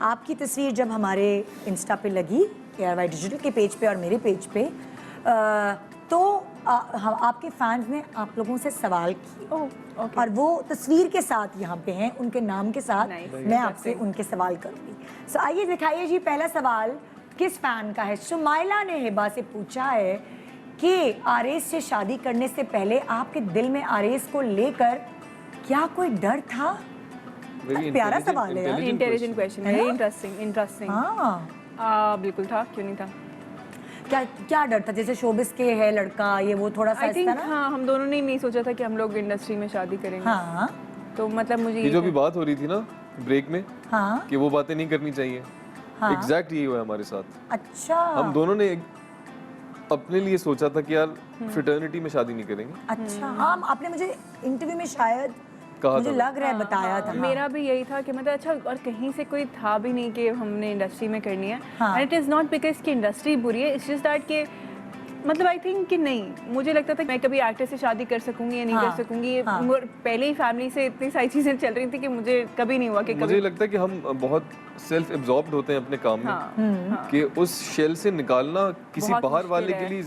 आपकी तस्वीर जब हमारे इंस्टा पे लगी ARY डिजिटल के पेज पे और मेरे पेज पे तो आपके फैंस ने आप लोगों से सवाल किए और वो तस्वीर के साथ यहाँ पे हैं, उनके नाम के साथ मैं आपसे उनके सवाल करूँगी। सो आइए दिखाइए जी, पहला सवाल किस फैन का है। सुमाइला ने हिबा से पूछा है कि आरेस से शादी करने से पहले आपके दिल में आरेस को लेकर क्या कोई डर था? प्यारा सवाल है यार, इंटेलिजेंट क्वेश्चन है, इंटरेस्टिंग। हाँ बिल्कुल था, क्यों नहीं था। क्या क्या डर था? जैसे शोबिस के है लड़का, ये वो थोड़ा सा ना? हाँ, हम दोनों ने नहीं सोचा था कि हम लोग इंडस्ट्री में शादी करेंगे। हाँ तो मतलब मुझे ये जो भी बात हो रही थी ना ब्रेक में, हाँ कि वो बातें नहीं करनी चाहिए, एग्जैक्ट यही हुआ हमारे साथ। अच्छा, हम दोनों ने अपने लिए सोचा था कि यार फ्रेटर्निटी में शादी नहीं करेंगे। अच्छा हाँ, आपने मुझे इंटरव्यू में शायद मुझे लग रहा है बताया था। मेरा भी यही था कि मतलब अच्छा, और कहीं से कोई था भी नहीं कि हमने इंडस्ट्री में करनी है। And it is not because कि इंडस्ट्री बुरी है, इट्स जस्ट दैट कि मतलब आई थिंक कि नहीं, मुझे लगता था कि मैं कभी एक्टर से शादी कर सकूंगी या नहीं कर सकूंगी। पहले ही फैमिली से इतनी सारी चीज़ें चल रही थी कि मुझे कभी नहीं हुआ कि मुझे लगता है कि हम बहुत सेल्फ एब्जॉर्ब्ड होते हैं अपने काम में, कि उस शेल से निकालना किसी बाहर वाले के लिए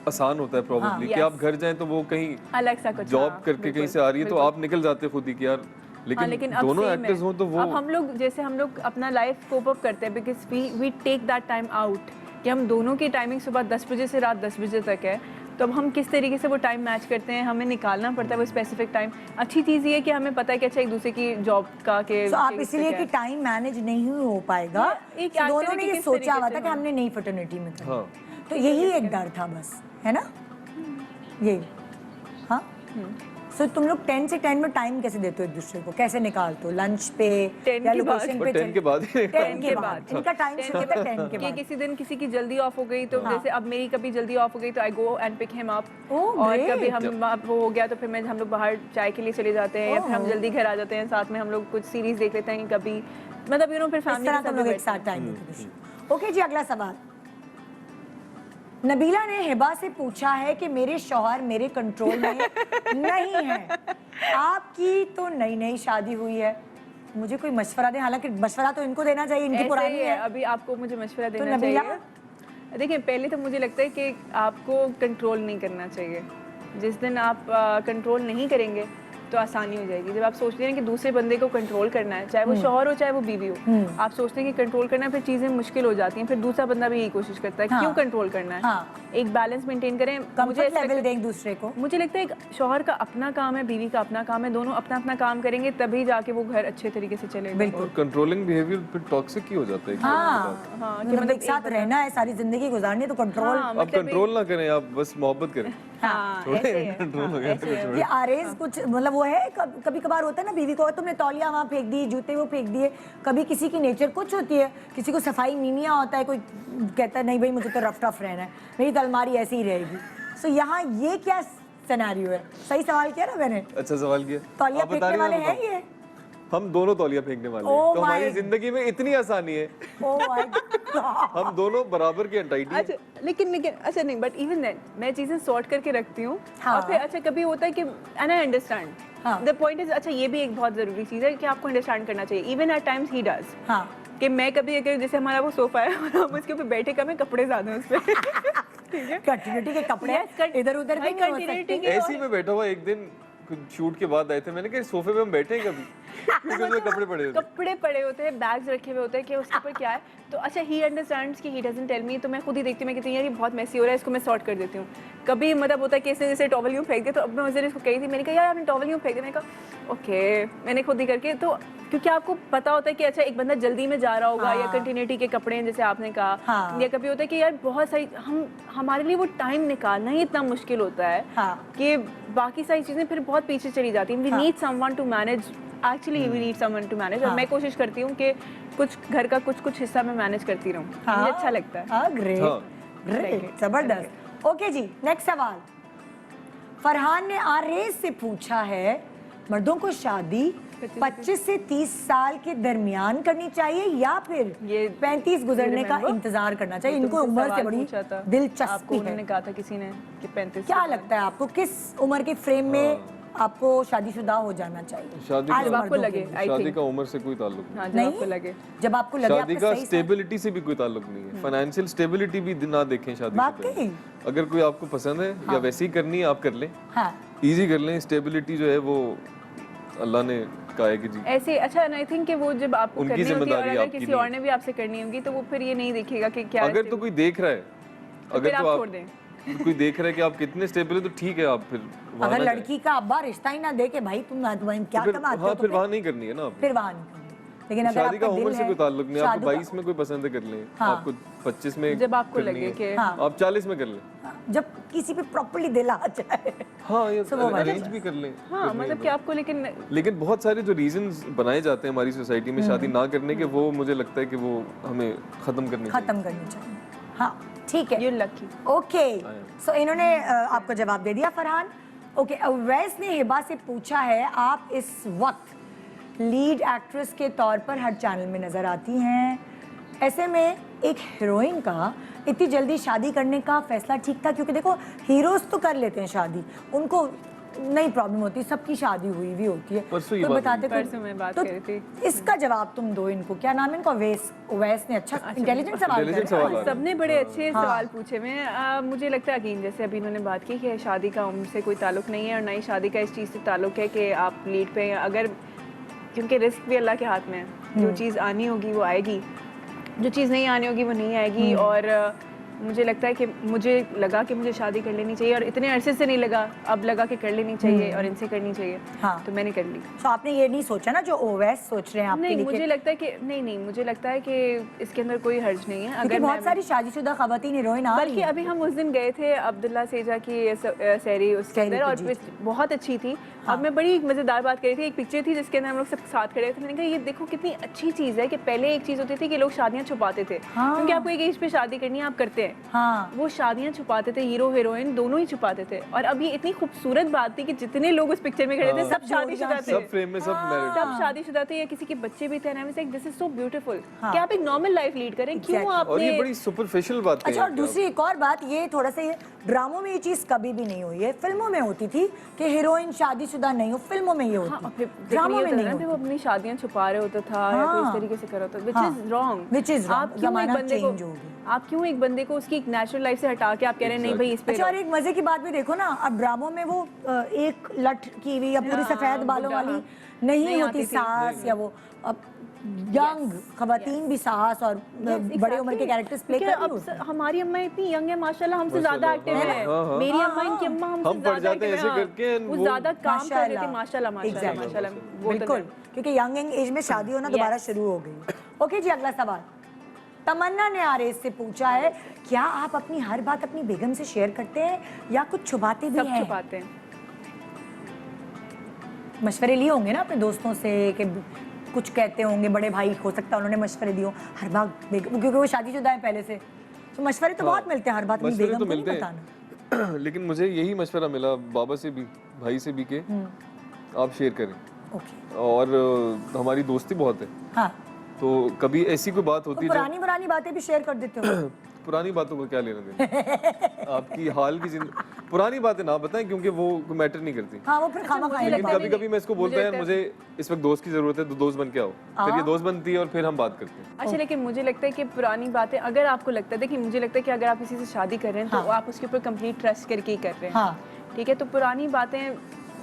आसान होता है प्रोबेबली, कि आप घर जाएं तो वो कहीं अलग सा कुछ जॉब करके कहीं से आ रही है तो आप निकल जाते खुद ही कि यार, लेकिन दोनों एक्टर्स हों तो वो अब हम लोग जैसे हम लोग अपना लाइफ कोप अप करते हैं because we take that time out, कि हम दोनों की टाइमिंग सुबह 10 बजे से रात 10 बजे तक है, तो अब हम किस तरीके से वो टाइम मैच करते हैं, हमें निकालना पड़ता है वो स्पेसिफिक टाइम। अच्छी चीज़ ये है कि हमें पता है कि अच्छा एक दूसरे की जॉब का के आप इसलिए कि टाइम मैनेज नहीं हो पाएगा, दोनों ने ये सोचा हुआ था कि हमने नई फ्रेटर्निटी में करना, तो यही एक डर था बस, है ना यही। हाँ सो तुम लोग 10 से 10 में टाइम कैसे देते हो एक दूसरे को, कैसे निकालते हो? लंच पे या लोकेशन पे? 10 के बाद 10 के बाद इनका टाइम शुरू होता है 10 के बाद। किसी दिन किसी की जल्दी ऑफ हो गई तो जैसे अब मेरी कभी जल्दी ऑफ हो गई तो I go and pick him up, और कभी हम वो हो गया तो फिर हम लोग बाहर चाय के लिए चले जाते हैं, या फिर हम जल्दी घर आ जाते हैं, साथ में हम लोग कुछ सीरीज देख लेते हैं कभी, मतलब यू नो फिर फैमिली के साथ एक साथ टाइम देते हैं। ओके जी, अगला सवाल। नबीला ने हिबा से पूछा है कि मेरे शौहर मेरे कंट्रोल में नहीं है, आपकी तो नई नई शादी हुई है, मुझे कोई मशवरा दे। हालांकि मशवरा तो इनको देना चाहिए, इनकी पुरानी है। अभी आपको मुझे मशवरा देना चाहिए। देखिए, पहले तो मुझे लगता है कि आपको कंट्रोल नहीं करना चाहिए। जिस दिन आप कंट्रोल नहीं करेंगे तो आसानी हो जाएगी। जब आप सोचते हैं कि दूसरे बंदे को कंट्रोल करना है, चाहे वो शौहर हो चाहे वो बीवी हो, आप सोचते हैं कि कंट्रोल करना है, फिर चीजें मुश्किल हो जाती हैं। फिर दूसरा बंदा भी यही कोशिश करता है क्यों कंट्रोल करना है। एक बैलेंस मेंटेन करें, मुझे लेवल दें दूसरे को। मुझे लगता है एक शौहर का अपना काम है, बीवी का अपना काम है, दोनों अपना अपना काम करेंगे तभी जाके वो घर अच्छे तरीके से चलेगा। बिल्कुल, कंट्रोलिंग बिहेवियर फिर टॉक्सिक ही हो जाता है। कि मतलब एक साथ रहना है, सारी जिंदगी गुजारनी है तो कंट्रोल, आप कंट्रोल ना करें, आप बस मोहब्बत करें। ये आरेज कुछ मतलब वो है, कभी कभार होता है ना, बीवी को तुमने तौलिया वहाँ फेंक दी, जूते वो फेंक दिए। कभी किसी की नेचर कुछ होती है, किसी को सफाई मीनिया होता है, कोई कहता है नहीं भाई मुझे तो रफ टफ रहना है, मेरी तो अलमारी ऐसी ही रहेगी। सो यहाँ ये क्या सिनेरियो है? सही सवाल किया ना मैंने? अच्छा सवाल किया। तौलिया फेंकने वाले हैं ये? हम दोनों तौलिया फेंकने वाले हैं, तो हमारी जिंदगी में इतनी आसानी है। हम दोनों बराबर के अंटाइटी। अच्छा लेकिन अच्छा नहीं, बट इवन देन मैं चीजें सॉर्ट करके रखती हूँ। और फिर अच्छा कभी होता है कि and I understand the point is, अच्छा ये भी एक बहुत जरूरी चीज है कि आपको अंडरस्टैंड करना चाहिए। Even at times he does, कि मैं कभी अगर जैसे हमारा वो सोफा है और हम उसके ऊपर बैठे कम है, कपड़े ज्यादा हैं उस पे, ठीक है, कंटिन्यूटी के कपड़े इधर उधर भी नहीं हो सकते। ऐसे ही मैं बैठा हुआ एक दिन शूट के बाद आए थे, मैंने कहा सोफे पे हम बैठे हैं कभी, क्योंकि उसमें कपड़े पड़े होते हैं, बैग्स रखे हुए होते हैं कि उसके ऊपर क्या है। तो अच्छा ही अंडरस्टैंड्स कि ही डजंट टेल मी, तो मैं खुद ही देखती हूँ, मैं कहती हूँ यार ये बहुत मैसी हो रहा है, इसको मैं सॉर्ट कर देती हूँ। कभी मतलब होता है कि इसने जैसे टॉवल यूँ फेंक दिया, तो अब मैं उस दिन इसको कही थी, मैंने कहा यार आपने टॉवल यूँ फेंक दिया, मैंने कहा ओके, मैंने खुद ही करके, तो क्योंकि आपको पता होता है कि अच्छा एक बंदा जल्दी में जा रहा होगा, या कंटिन्यूटी के कपड़े हैं जैसे आपने कहा, या कभी होता है कि यार बहुत सारी हमारे लिए वो टाइम निकालना ही इतना मुश्किल होता है कि बाकी सारी चीजें फिर बहुत पीछे चली जाती हैं। We need someone to manage, actually we need someone to manage. और मैं कोशिश करती हूँ कि कुछ घर का कुछ हिस्सा मैं मैनेज करती रहूँ, मुझे अच्छा लगता है। ग्रेट, जबरदस्त। ओके जी, नेक्स्ट सवाल। फरहान ने आरेस से पूछा है, मर्दों को शादी 25 से 30 साल के दरमियान करनी चाहिए या फिर 35 गुजरने का इंतजार करना चाहिए? इनको उम्र से बड़ी दिलचस्पी है। उन्होंने कहा था किसी ने कि 35। क्या लगता है आपको किस उम्र के फ्रेम में आपको शादीशुदा हो जाना चाहिए? शादी आज का- जब आपको मर्दों लगे, के लिए। I शादी think। का उम्र से कोई ताल्लुक नहीं। हाँ, जब नहीं? आपको लगे। जब आपको लगे शादी आपका का सही साथ- स्टेबिलिटी से भी कोई ताल्लुक नहीं है, फाइनेंशियल स्टेबिलिटी भी ना देखें शादी से वाकई? पहले। अगर कोई आपको पसंद है या वैसे ही करनी है आप कर लें, हाँ इजी कर लें। स्टेबिलिटी जो है वो अल्लाह ने कहा है कि जी ऐसे अच्छा आई थिंक कि वो जब आपको उनकी करनी होती है और जिम्मेदारी अगर आपकी किसी नहीं और ने भी आपसे करनी होगी तो वो फिर ये नहीं देखेगा कि क्या अगर तो कोई देख रहा है, फिर अगर आप तो छोड़ दें। कोई देख रहा है कि आप कितने स्टेबल है तो ठीक है, आप फिर वहाँ अगर ना जाएं। लड़की का अब्बा रिश्ता ही ना दे के भाई तुम क्या फिर कमाते हो हाँ तो फिर वहाँ नहीं करनी है ना आपने। फिर वहाँ नहीं करनी। लेकिन अगर शादी का आपका उम्र दिल से है कोई ताल्लुक नहीं, आपको शादी का- 22 में कोई पसंद है कर लें, हाँ। आपको 25 में जब आपको करनी लगे है, कि हाँ। आप 40 में कर लें। जब किसी पे प्रॉपर्ली दिल आ जाए। हाँ ये So वो वाला अरेंज भी कर लें। हाँ करने मतलब दो। कि आपको लेकिन लेकिन बहुत सारे जो रीजंस बनाए जाते हैं हमारी सोसाइटी में शादी ना करने के, वो मुझे लगता है कि वो हमें खत्म करने चाहिए। खत्म करनी चाहिए। हाँ ठीक है यू लकी। ओके सो इन्होंने आपको जवाब दे दिया फरहान। ओके अवैस ने हिबा से पूछा है आप इस वक्त लीड एक्ट्रेस के तौर पर हर चैनल में नज़र आती हैं, ऐसे में एक हीरोइन का इतनी जल्दी शादी करने का फैसला ठीक था? क्योंकि देखो हीरोज तो कर लेते हैं शादी, उनको नहीं प्रॉब्लम होती, सबकी शादी हुई भी होती है। परसों ये तो बात बताते परसों मैं बात तो कर रही थी। इसका जवाब तुम दो इनको, क्या नाम है इनका? अवैस ने अच्छा इंटेलिजेंट सवाल Intelligent करा। सवाल आ रहा है। सबने बड़े अच्छे सवाल पूछे मैं मुझे लगता है अगेन जैसे अभी इन्होंने बात की कि शादी का उम्र से कोई ताल्लुक नहीं है और ना ही शादी का इस चीज़ से ताल्लुक है कि आप लीड पे हैं। अगर क्योंकि रिस्क भी अल्लाह के हाथ में है, जो चीज़ आनी होगी वो आएगी, जो चीज़ नहीं आनी होगी वो नहीं आएगी। और मुझे लगता है कि मुझे लगा कि मुझे शादी कर लेनी चाहिए और इतने अरसे से नहीं लगा, अब लगा कि कर लेनी चाहिए और इनसे करनी चाहिए। हाँ। तो मैंने कर ली। तो आपने ये नहीं सोचा ना जो ओवैस सोच रहे हैं आपके नहीं लिए? मुझे लगता है कि नहीं मुझे लगता है कि इसके अंदर कोई हर्ज नहीं है। क्योंकि अगर बहुत मैं सारी शादीशुदा खवातीन हीरोइन आ रही बल्कि हैं। अभी हम उस दिन गए थे अब्दुल्ला सेजा की सैरी उसके सैरी अंदर पे और जी पिच बहुत अच्छी थी। अब मैं बड़ी मज़ेदार बात कर रही थी, एक पिक्चर थी जिसके अंदर हम लोग सब साथ खड़े थे। मैंने कहा ये देखो कितनी अच्छी चीज़ है कि पहले एक चीज़ होती थी कि लोग शादियाँ छुपाते थे, हाँ। क्योंकि आपको एक एज पे शादी करनी है आप करते हैं। हाँ वो शादियाँ छुपाते थे, हीरो हीरोइन दोनों ही छुपाते थे। और अब ये इतनी खूबसूरत बात थी कि जितने लोग उस पिक्चर में खड़े थे सब शादीशुदा थे, सब फ्रेम में सब मैरिड। सब शादीशुदा थे या किसी के बच्चे भी थे। दिस इज सो ब्यूटीफुल हाँ। कि आप एक नॉर्मल लाइफ लीड करें, क्यों Exactly. और ये आपने बड़ी सुपरफिशियल बात है। अच्छा और दूसरी एक और बात, ये थोड़ा सा ये ड्रामों में ये चीज कभी भी नहीं हुई है, फिल्मों में होती थी कि हीरोइन शादीशुदा नहीं हो, फिल्मों में ये होती हाँ, ड्रामों में नहीं वो होती। अपनी शादियां छुपा रहे होता था या कोई इस तरीके से कर रहा होता, हाँ, which is wrong। which is wrong, आप क्यों एक ज़माना बंदे को change हो गया। आप क्यों एक बंदे को उसकी नेचुरल लाइफ से हटा के आप कह रहे हैं नहीं भाई इस पे अच्छा और एक मजे की बात भी देखो ना, अब ड्रामों में वो एक लठ की हुई या पूरी हाँ, सफेद बालों बुड्ढा, वाली हाँ। नहीं नहीं होती आती थी। सास, या वो अब यंग खवातीन भी सास और बड़े उम्र के कैरेक्टर्स प्ले कर रही होती हैं। हमारी अम्मा इतनी यंग है माशाल्लाह, हमसे ज्यादा माशाल्लाह, एक्टिव हाँ, है। हाँ, हाँ। मेरी हाँ, अम्मा इनकी अम्मा हमसे हम पढ़ ज्यादा जाते हैं active ऐसे हाँ। करके and वो वो- ज्यादा काम कर रहे थे माशाल्लाह माशाल्लाह Exactly. माशाल्लाह। वो तो बिल्कुल, क्योंकि यंग एज में शादी होना दोबारा शुरू हो गई। ओके जी अगला सवाल तमन्ना ने आरेस से पूछा है, क्या आप अपनी हर बात अपनी बेगम से शेयर करते हैं या कुछ छुपाते भी सब हैं? छुपाते हैं। मशवरे लिए होंगे ना अपने दोस्तों से कि कुछ कहते होंगे, बड़े भाई हो सकता है उन्होंने मशवरे दिए हो हर बात बेगम, क्योंकि वो शादीशुदा है पहले से, तो मशवरे तो बहुत मिलते हैं, हर बात अपनी मशवरे बेगम तो को नहीं मिलते हैं। बताना। लेकिन मुझे यही मशवरा मिला बाबा से भी, भाई से भी कि आप शेयर करें। ओके और हमारी दोस्ती बहुत है, हाँ, तो कभी ऐसी कोई बात तो होती है पुरानी पुरानी बातें भी शेयर कर देते हो। पुरानी बातों का क्या लेना देना आपकी हाल की जिंदगी, पुरानी बातें ना बताएं क्योंकि वो मैटर नहीं करती। हाँ वो फिर खामा मुझे खाई लेकिन लगता है कभी कभी मैं इसको बोलता है मुझे इस वक्त दोस्त की जरूरत है, तो दोस्त बन के आओ, फिर ये दोस्त बनती है और फिर हम बात करते हैं। अच्छा लेकिन मुझे लगता है कि पुरानी बातें अगर आपको लगता है, देखिए मुझे लगता है कि अगर आप किसी से शादी कर रहे हैं तो आप उसके ऊपर कंप्लीट ट्रस्ट करके ही कर रहे हैं। हाँ ठीक है, तो पुरानी बातें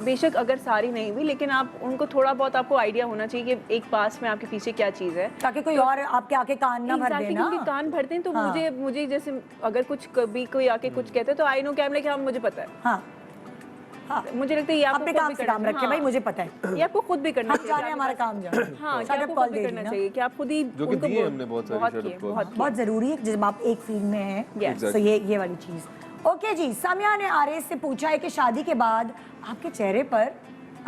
बेशक अगर सारी नहीं भी, लेकिन आप उनको थोड़ा बहुत आपको आइडिया होना चाहिए कि एक पास में आपके पीछे क्या चीज़ है, ताकि कोई और आपके आके कान ना भर Exactly, देना। क्योंकि कान भरते हैं तो हाँ। मुझे जैसे अगर कुछ कभी कोई आके कुछ कहते हैं तो आई नो कैमरे कि हाँ मुझे पता है। हाँ हाँ, मुझे लगता है ये आपको अपने खुद काम भी से करना काम रखे चाहिए। भाई, हाँ, मुझे पता है, ये आपको खुद भी करना हम चाहिए। जाने हमारा काम जाने। हाँ, कि Startup आपको call खुद भी दे करना दी ना। चाहिए कि आप खुद ही जो कि उनको दिए बोल- हमने बहुत सारी बहुत startup किए, call। बहुत किए। बहुत जरूरी है जब आप एक फील्ड में हैं। Yes. तो ये वाली चीज। ओके जी, सामिया ने आरेस से पूछा है कि शादी के बाद आपके चेहरे पर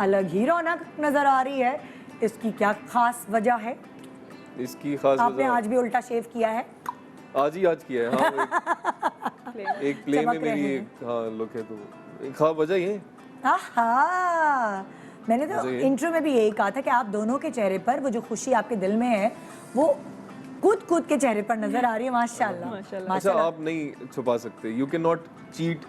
अलग ही रौनक नजर आ रही है, इसकी क्या खास वजह है? इसकी खास आपने वजह आज भी उल्टा शेव किया है? आज किया है। हाँ, एक प्ले चमक में रहे मेरी हैं। एक हाँ लुक है, तो एक खास वजह ये है। आहा, मैंने तो मज़े है। इंट्रो में भी यही कहा था कि आप दोनों के चेहरे पर वो जो खुशी आपके दिल में है वो कूद के चेहरे पर नजर आ रही है। माशाल्लाह माशाल्लाह। अच्छा माशाल्लाह। आप नहीं छुपा सकते, you can not cheat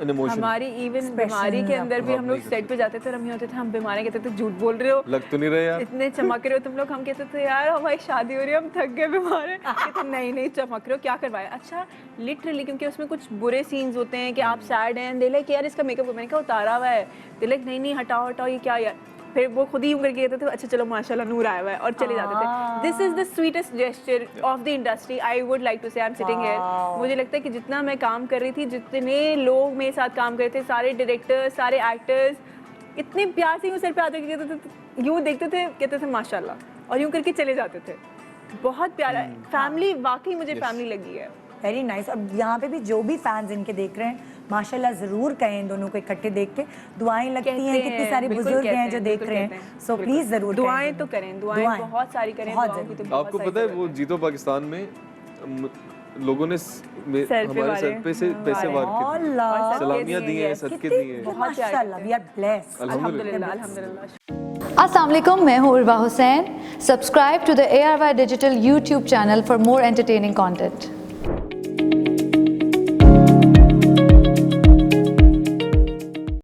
an emotion. हमारी इवन Expression बीमारी के अंदर भी आप हम लोग नहीं सेट पे जाते थे और हम ये होते थे, हम बीमारी कहते थे झूठ बोल रहे हो, लग तो नहीं रहे यार। इतने चमक रहे हो तुम लोग। हम कहते थे यार हमारी शादी हो रही है, हम थक गए बीमार हैं। कहते नहीं नहीं चमक रहे हो, क्या करवाया। अच्छा लिटरली, क्योंकि उसमें कुछ बुरे सीन्स होते हैं कि आप सैड हैं, दे लाइक यार इसका मेकअप मैंने कहा उतारा हुआ है, दे लाइक नहीं नहीं हटाओ हटाओ ये क्या यार। फिर वो खुद ही यूं करके कहते थे अच्छा चलो माशाल्लाह नूर आया हुआ है और चले जाते थे। This is the sweetest gesture of the industry. I would like to say I am sitting here. मुझे लगता है कि जितना मैं काम कर रही थी, जितने लोग मेरे साथ काम कर रहे थे, सारे डायरेक्टर्स, सारे एक्टर्स, इतने प्यार से यूं सर पे आते के कहते थे, यूं देखते थे, कहते थे माशाल्लाह और यूं करके चले जाते थे। बहुत प्यारा फैमिली, वाकई मुझे फैमिली लगी है। Very nice. और यहाँ पे भी जो भी फैंस इनके देख रहे हैं माशाल्लाह ज़रूर कहें इन दोनों को इकट्ठे देख के। दुआएं लगती हैं, कितने सारे बुजुर्ग हैं जो देख रहे हैं, सो प्लीज़ ज़रूर दुआएं तो करें, दुआएं बहुत सारी करें। दुआओं की तो बहुत आपको सारी पता है जरूरत वो जीतो पाकिस्तान में लोगों ने सर पे हमारे मारे। सर पे से पैसे वार के दिए, अल्लाह, सलामियाँ दी हैं, सदके दिए हैं। बहुत प्यार माशाल्लाह, वी आर ब्लेस्ड। अल्हम्दुलिल्लाह। अल्हम्दुलिल्लाह। अस्सलाम वालेकुम, मैं हूँ Urwa Hussain. Subscribe to the ARY digital YouTube channel for more entertaining content.